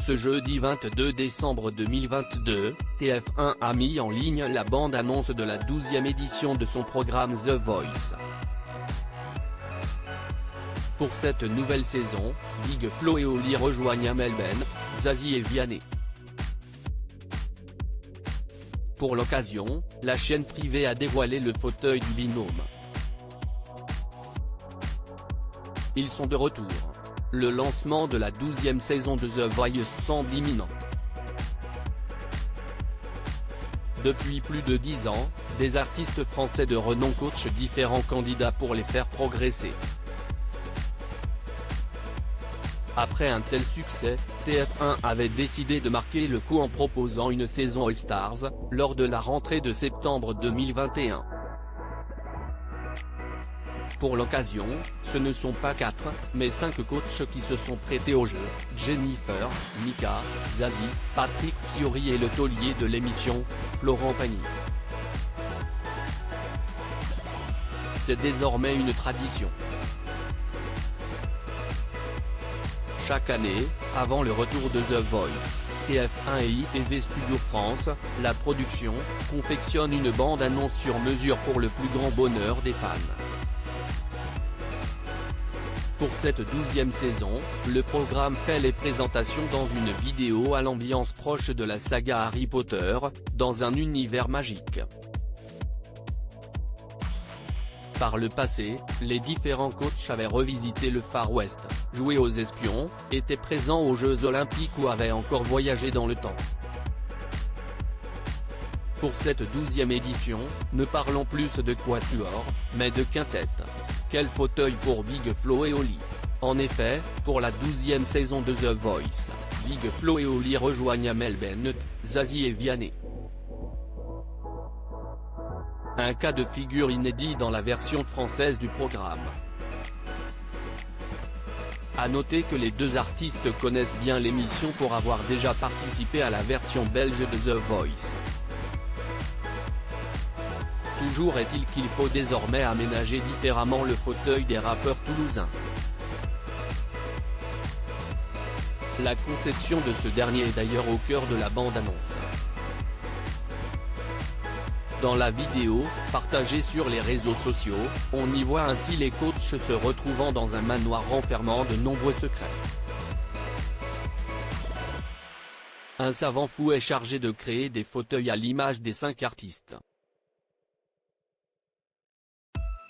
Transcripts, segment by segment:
Ce jeudi 22 décembre 2022, TF1 a mis en ligne la bande-annonce de la 12e édition de son programme The Voice. Pour cette nouvelle saison, Big Flo et Oli rejoignent Amel Bent, Zazie et Vianney. Pour l'occasion, la chaîne privée a dévoilé le fauteuil du binôme. Ils sont de retour. Le lancement de la 12e saison de The Voice semble imminent. Depuis plus de 10 ans, des artistes français de renom coachent différents candidats pour les faire progresser. Après un tel succès, TF1 avait décidé de marquer le coup en proposant une saison All Stars, lors de la rentrée de septembre 2021. Pour l'occasion, ce ne sont pas 4, mais 5 coachs qui se sont prêtés au jeu: Jennifer, Mika, Zazie, Patrick Fiori et le taulier de l'émission, Florent Pagny. C'est désormais une tradition. Chaque année, avant le retour de The Voice, TF1 et ITV Studio France, la production, confectionne une bande-annonce sur mesure pour le plus grand bonheur des fans. Pour cette 12e saison, le programme fait les présentations dans une vidéo à l'ambiance proche de la saga Harry Potter, dans un univers magique. Par le passé, les différents coachs avaient revisité le Far West, joué aux espions, étaient présents aux Jeux Olympiques ou avaient encore voyagé dans le temps. Pour cette 12e édition, ne parlons plus de quatuor, mais de quintette. Quel fauteuil pour Big Flo et Oli. En effet, pour la 12e saison de The Voice, Big Flo et Oli rejoignent Amel Bent, Zazie et Vianney. Un cas de figure inédit dans la version française du programme. À noter que les deux artistes connaissent bien l'émission pour avoir déjà participé à la version belge de The Voice. Toujours est-il qu'il faut désormais aménager différemment le fauteuil des rappeurs toulousains. La conception de ce dernier est d'ailleurs au cœur de la bande-annonce. Dans la vidéo, partagée sur les réseaux sociaux, on y voit ainsi les coachs se retrouvant dans un manoir renfermant de nombreux secrets. Un savant fou est chargé de créer des fauteuils à l'image des 5 artistes.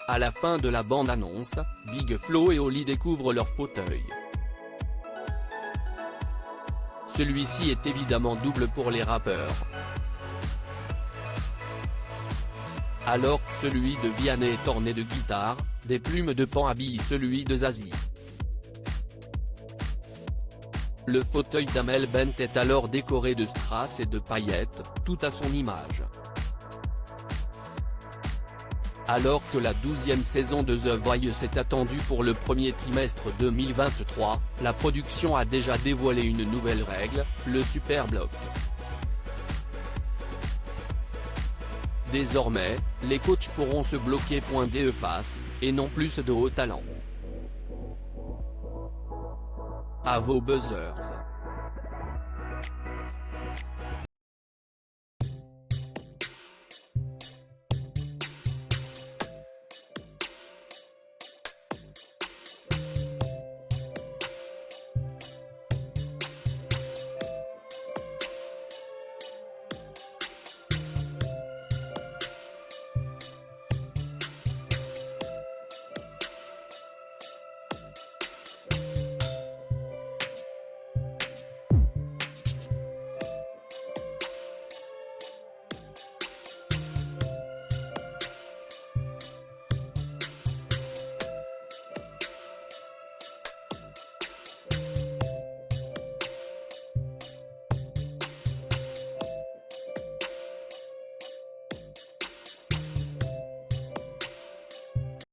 À la fin de la bande-annonce, Big Flo et Oli découvrent leur fauteuil. Celui-ci est évidemment double pour les rappeurs. Alors que celui de Vianney est orné de guitare, des plumes de pan habillent celui de Zazie. Le fauteuil d'Amel Bent est alors décoré de strass et de paillettes, tout à son image. Alors que la 12e saison de The Voice est attendue pour le premier trimestre 2023, la production a déjà dévoilé une nouvelle règle, le Super Block. Désormais, les coachs pourront se bloquer .de passe, et non plus de haut talent. À vos buzzers.